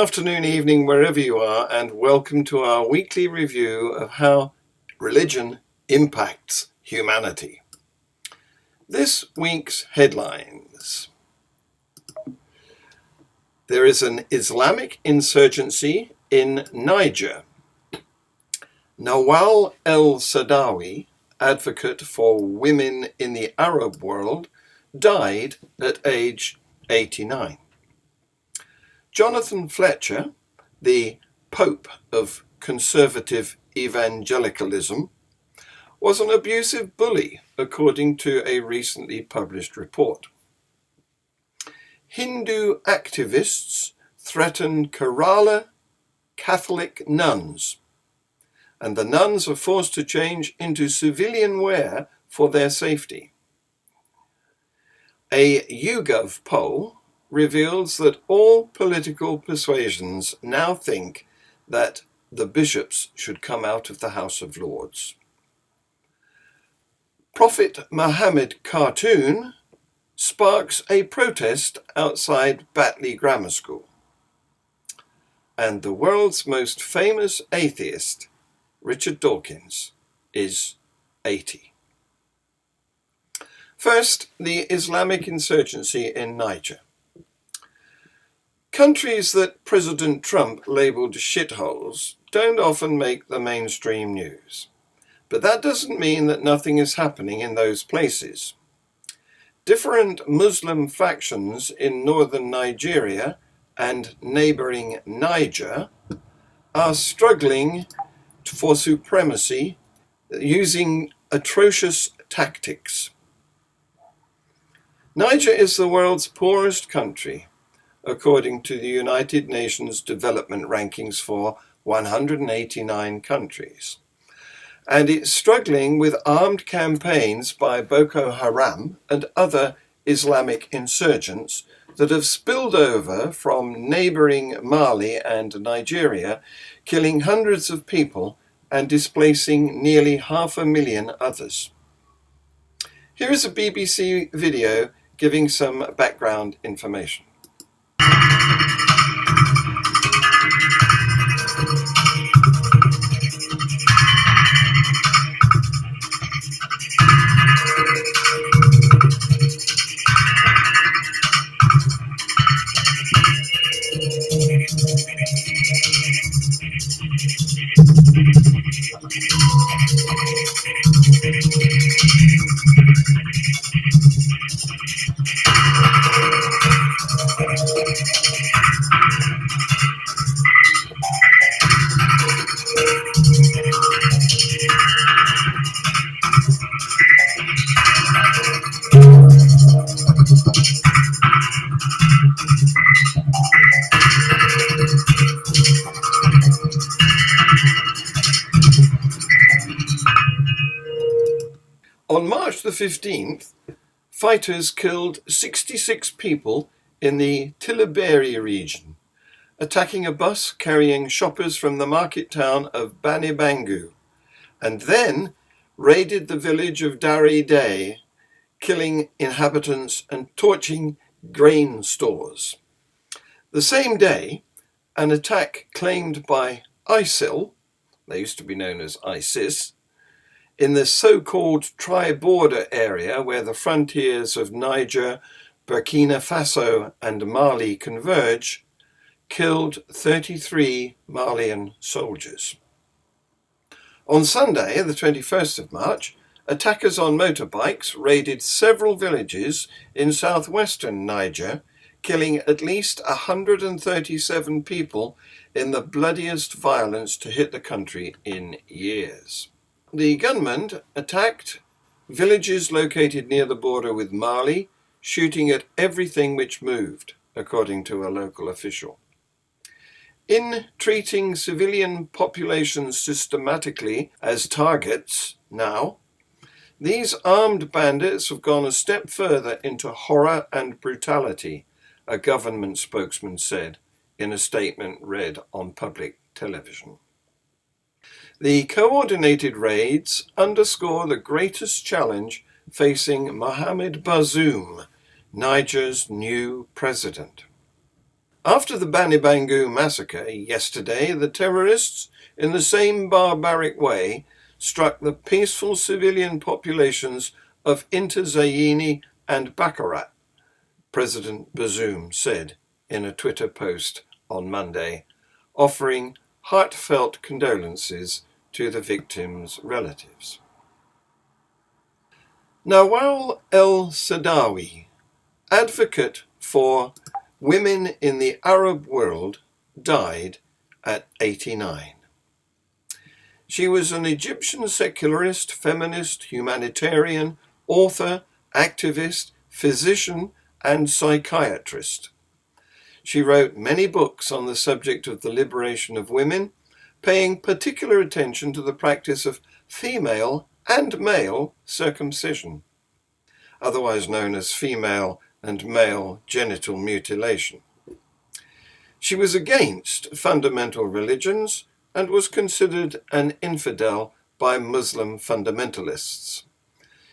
afternoon, evening, wherever you are, and welcome to our weekly review of how religion impacts humanity. This week's headlines. There is an Islamic insurgency in Niger. Nawal el-Saadawi, advocate for women in the Arab world, died at age 89. Jonathan Fletcher, the Pope of conservative evangelicalism, was an abusive bully, according to a recently published report. Hindu activists threaten Kerala Catholic nuns, and the nuns are forced to change into civilian wear for their safety. A YouGov poll reveals that all political persuasions now think that the bishops should come out of the House of Lords. Prophet Muhammad cartoon sparks a protest outside Batley Grammar School. And the world's most famous atheist, Richard Dawkins, is 80. First, the Islamic insurgency in Niger. Countries that President Trump labelled shitholes don't often make the mainstream news. But that doesn't mean that nothing is happening in those places. Different Muslim factions in northern Nigeria and neighbouring Niger are struggling for supremacy using atrocious tactics. Niger is the world's poorest country, according to the United Nations Development Rankings for 189 countries. And it's struggling with armed campaigns by Boko Haram and other Islamic insurgents that have spilled over from neighbouring Mali and Nigeria, killing hundreds of people and displacing nearly 500,000 others. Here is a BBC video giving some background information. On March the 15th, fighters killed 66 people in the Tillaberi region, attacking a bus carrying shoppers from the market town of Banibangu, and then raided the village of Dari Day, killing inhabitants and torching grain stores. The same day, an attack claimed by ISIL, they used to be known as ISIS, in the so-called tri-border area where the frontiers of Niger, Burkina Faso and Mali converge, killed 33 Malian soldiers. On Sunday, the 21st of March, attackers on motorbikes raided several villages in southwestern Niger, killing at least 137 people in the bloodiest violence to hit the country in years. The gunmen attacked villages located near the border with Mali, shooting at everything which moved, according to a local official. In treating civilian populations systematically as targets now, these armed bandits have gone a step further into horror and brutality, a government spokesman said in a statement read on public television. The coordinated raids underscore the greatest challenge facing Mohamed Bazoum, Niger's new president. After the Banibangu massacre yesterday, the terrorists, in the same barbaric way, struck the peaceful civilian populations of Intezayini and Bakarat, President Bazoum said in a Twitter post on Monday, offering heartfelt condolences to the victims' relatives. Nawal el-Saadawi, advocate for women in the Arab world, died at 89. She was an Egyptian secularist, feminist, humanitarian, author, activist, physician, and psychiatrist. She wrote many books on the subject of the liberation of women, paying particular attention to the practice of female and male circumcision, otherwise known as female and male genital mutilation. She was against fundamental religions and was considered an infidel by Muslim fundamentalists.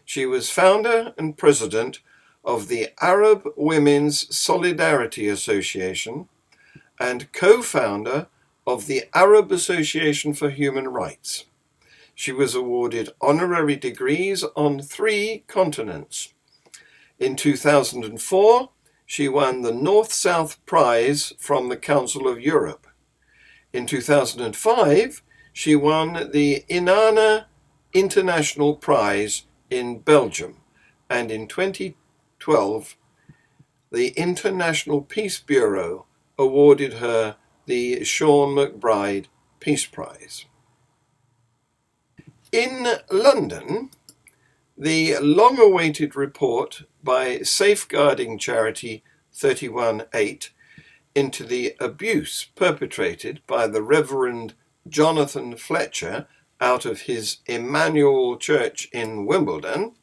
She was founder and president of the Arab Women's Solidarity Association and co-founder of the Arab Association for Human Rights. She was awarded honorary degrees on 3 continents. In 2004, she won the North-South Prize from the Council of Europe. In 2005, she won the Inanna International Prize in Belgium, and in 2012, the International Peace Bureau awarded her the Sean McBride Peace Prize. In London, the long-awaited report by safeguarding charity 31/8 into the abuse perpetrated by the Reverend Jonathan Fletcher out of his Emmanuel Church in Wimbledon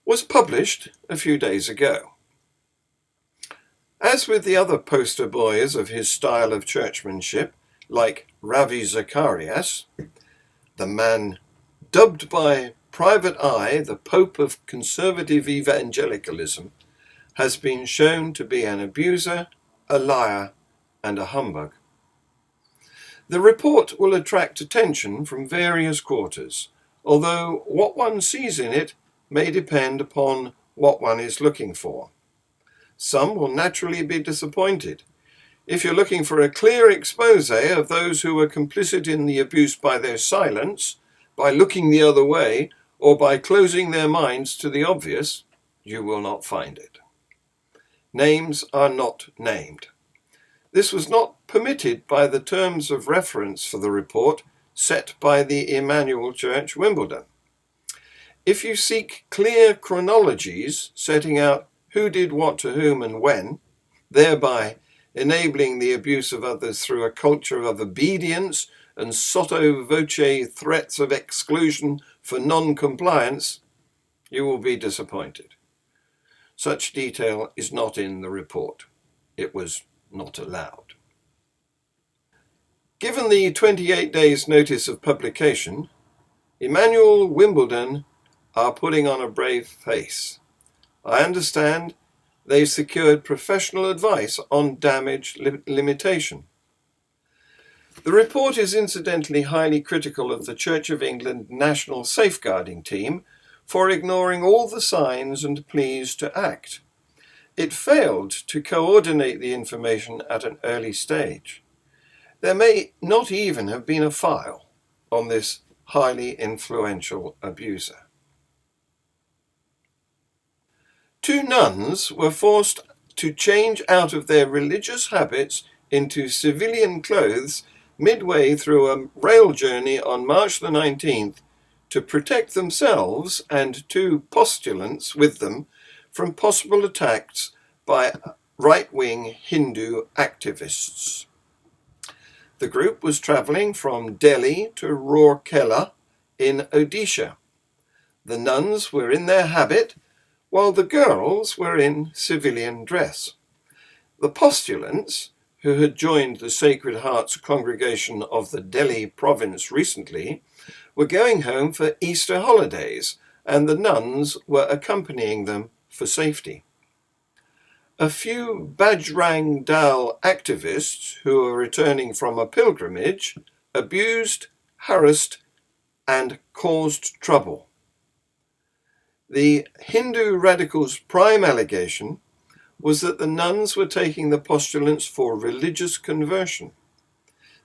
was published a few days ago. As with the other poster boys of his style of churchmanship, like Ravi Zacharias, the man dubbed by Private Eye the Pope of conservative evangelicalism, has been shown to be an abuser, a liar, and a humbug. The report will attract attention from various quarters, although what one sees in it may depend upon what one is looking for. Some will naturally be disappointed. If you're looking for a clear expose of those who were complicit in the abuse by their silence, by looking the other way, or by closing their minds to the obvious, you will not find it. Names are not named. This was not permitted by the terms of reference for the report set by the Emmanuel Church, Wimbledon. If you seek clear chronologies setting out who did what to whom and when, thereby enabling the abuse of others through a culture of obedience and sotto voce threats of exclusion for non-compliance, you will be disappointed. Such detail is not in the report. It was not allowed. Given the 28 days notice of publication, Emmanuel Wimbledon are putting on a brave face. I understand they secured professional advice on damage limitation. The report is incidentally highly critical of the Church of England National Safeguarding Team for ignoring all the signs and pleas to act. It failed to coordinate the information at an early stage. There may not even have been a file on this highly influential abuser. 2 nuns were forced to change out of their religious habits into civilian clothes midway through a rail journey on March the 19th to protect themselves and 2 postulants with them from possible attacks by right-wing Hindu activists. The group was travelling from Delhi to Rourkela in Odisha. The nuns were in their habit, while the girls were in civilian dress. The postulants, who had joined the Sacred Hearts congregation of the Delhi province recently, were going home for Easter holidays, and the nuns were accompanying them for safety. A few Bajrang Dal activists who were returning from a pilgrimage abused, harassed, and caused trouble. The Hindu radicals' prime allegation was that the nuns were taking the postulants for religious conversion.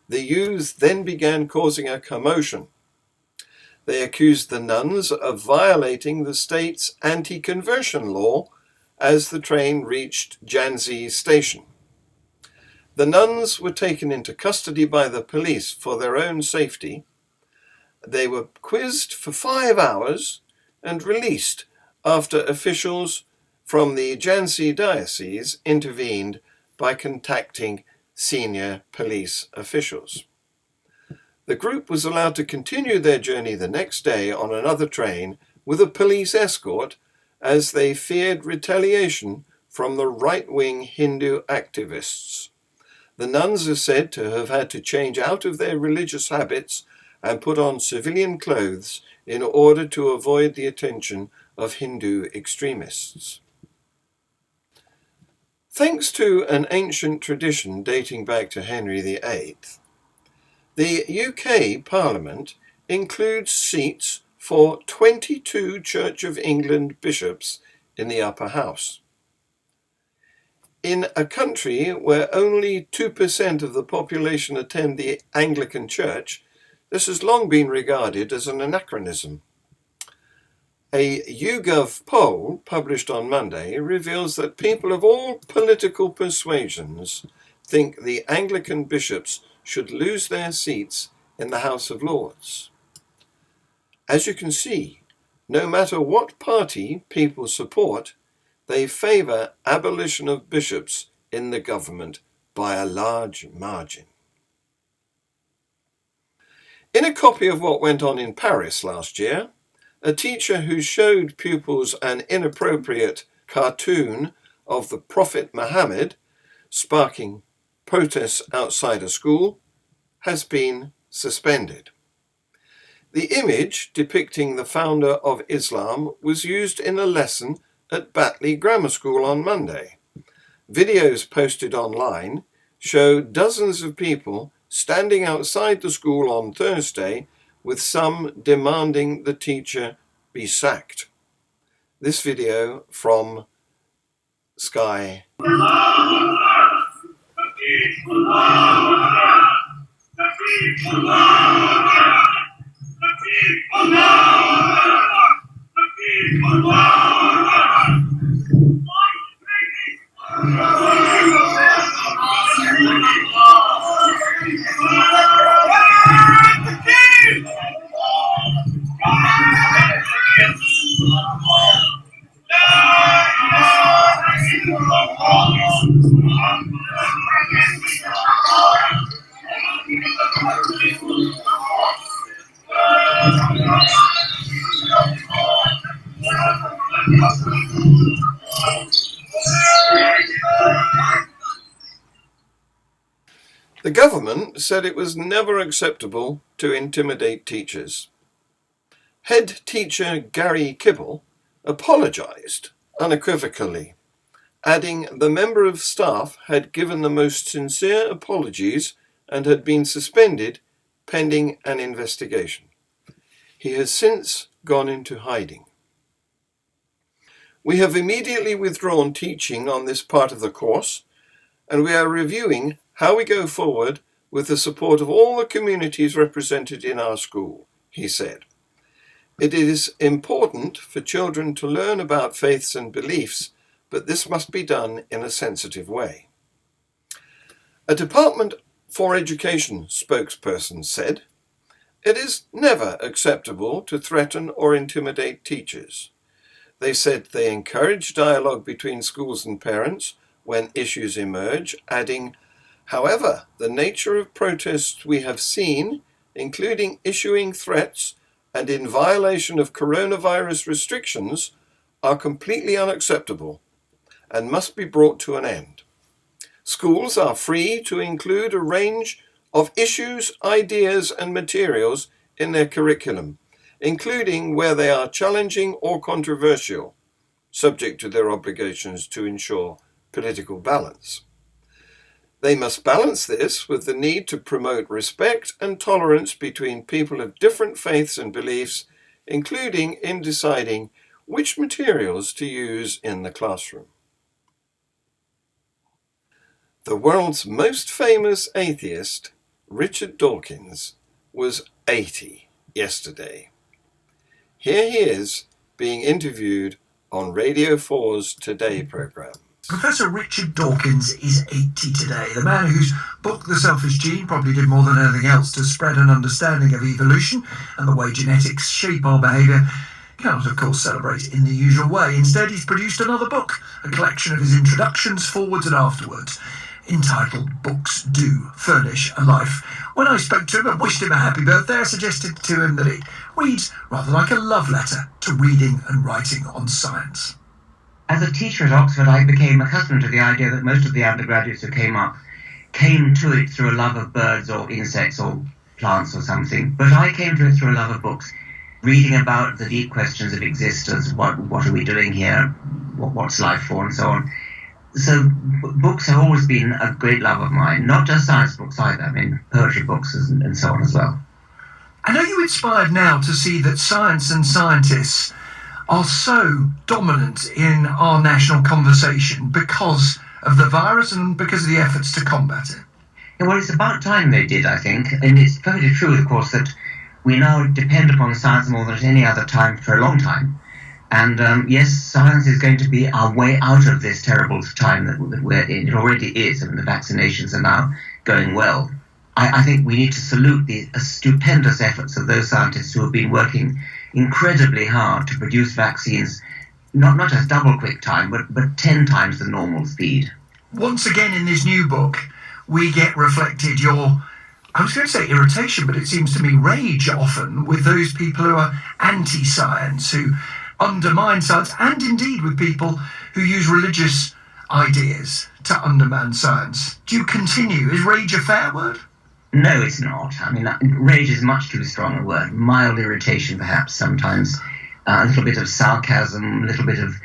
The youths then began causing a commotion. They accused the nuns of violating the state's anti-conversion law as the train reached Jhansi station. The nuns were taken into custody by the police for their own safety. They were quizzed for 5 hours and released after officials from the Jhansi diocese intervened by contacting senior police officials. The group was allowed to continue their journey the next day on another train with a police escort as they feared retaliation from the right-wing Hindu activists. The nuns are said to have had to change out of their religious habits and put on civilian clothes in order to avoid the attention of Hindu extremists. Thanks to an ancient tradition dating back to Henry VIII, the UK Parliament includes seats for 22 Church of England bishops in the upper house. In a country where only 2% of the population attend the Anglican Church, this has long been regarded as an anachronism. A YouGov poll published on Monday reveals that people of all political persuasions think the Anglican bishops should lose their seats in the House of Lords. As you can see, no matter what party people support, they favour abolition of bishops in the government by a large margin. In a copy of what went on in Paris last year, a teacher who showed pupils an inappropriate cartoon of the Prophet Muhammad sparking protests outside a school has been suspended. The image depicting the founder of Islam was used in a lesson at Batley Grammar School on Monday. Videos posted online show dozens of people standing outside the school on Thursday, with some demanding the teacher be sacked. This video from Sky. The government said it was never acceptable to intimidate teachers. Head teacher Gary Kibble apologised unequivocally, adding the member of staff had given the most sincere apologies and had been suspended pending an investigation. He has since gone into hiding. We have immediately withdrawn teaching on this part of the course, and we are reviewing how we go forward with the support of all the communities represented in our school, he said. It is important for children to learn about faiths and beliefs, but this must be done in a sensitive way. A Department for Education spokesperson said, "It is never acceptable to threaten or intimidate teachers." They said they encourage dialogue between schools and parents when issues emerge, adding, "However, the nature of protests we have seen, including issuing threats and in violation of coronavirus restrictions, are completely unacceptable and must be brought to an end. Schools are free to include a range of issues, ideas, and materials in their curriculum, including where they are challenging or controversial, subject to their obligations to ensure political balance. They must balance this with the need to promote respect and tolerance between people of different faiths and beliefs, including in deciding which materials to use in the classroom. The world's most famous atheist, Richard Dawkins, was 80 yesterday. Here he is being interviewed on Radio 4's Today programme. Professor Richard Dawkins is 80 today. The man whose book, The Selfish Gene, probably did more than anything else to spread an understanding of evolution and the way genetics shape our behaviour, cannot, of course, celebrate in the usual way. Instead, he's produced another book, a collection of his introductions, forwards and afterwards, entitled Books Do Furnish a Life. When I spoke to him and wished him a happy birthday, I suggested to him that it reads rather like a love letter to reading and writing on science. As a teacher at Oxford, I became accustomed to the idea that most of the undergraduates who came up came to it through a love of birds or insects or plants or something. But I came to it through a love of books, reading about the deep questions of existence, what are we doing here, what's life for, and so on. So books have always been a great love of mine, not just science books either, I mean poetry books and so on as well. And are you inspired now to see that science and scientists are so dominant in our national conversation because of the virus and because of the efforts to combat it? Yeah, well, it's about time they did, I think. And it's perfectly true, of course, that we now depend upon science more than at any other time for a long time. And yes, science is going to be our way out of this terrible time that we're in. It already is. I mean, the vaccinations are now going well. I think we need to salute the stupendous efforts of those scientists who have been working incredibly hard to produce vaccines, not just double quick time, but 10 times the normal speed. Once again in this new book, we get reflected your, I was going to say irritation, but it seems to me rage often with those people who are anti-science, who undermine science, and indeed with people who use religious ideas to undermine science. Do you continue? Is rage a fair word? No, it's not. I mean, rage is much too strong a word. Mild irritation, perhaps, sometimes. A little bit of sarcasm, a little bit of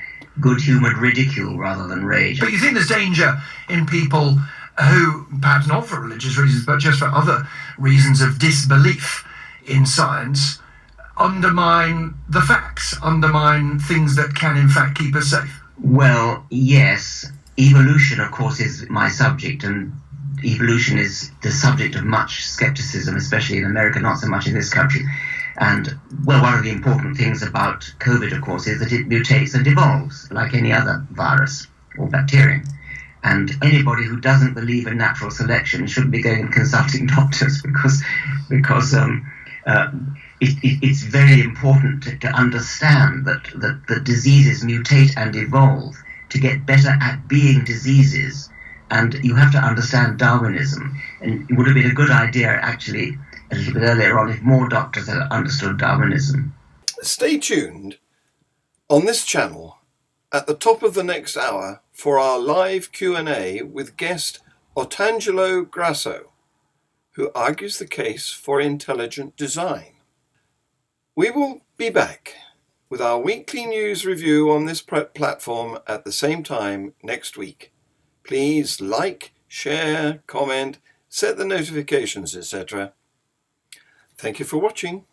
good-humoured ridicule rather than rage. But you think there's danger in people who, perhaps not for religious reasons, but just for other reasons of disbelief in science, undermine the facts, undermine things that can, in fact, keep us safe? Well, yes. Evolution, of course, is my subject, and evolution is the subject of much skepticism, especially in America, not so much in this country. And, well, one of the important things about COVID, of course, is that it mutates and evolves like any other virus or bacterium. And anybody who doesn't believe in natural selection shouldn't be going and consulting doctors because it's very important to understand that diseases mutate and evolve to get better at being diseases. And you have to understand Darwinism. And it would have been a good idea, actually, a little bit earlier on, if more doctors had understood Darwinism. Stay tuned on this channel at the top of the next hour for our live Q&A with guest Otangelo Grasso, who argues the case for intelligent design. We will be back with our weekly news review on this platform at the same time next week. Please like, share, comment, set the notifications, etc. Thank you for watching.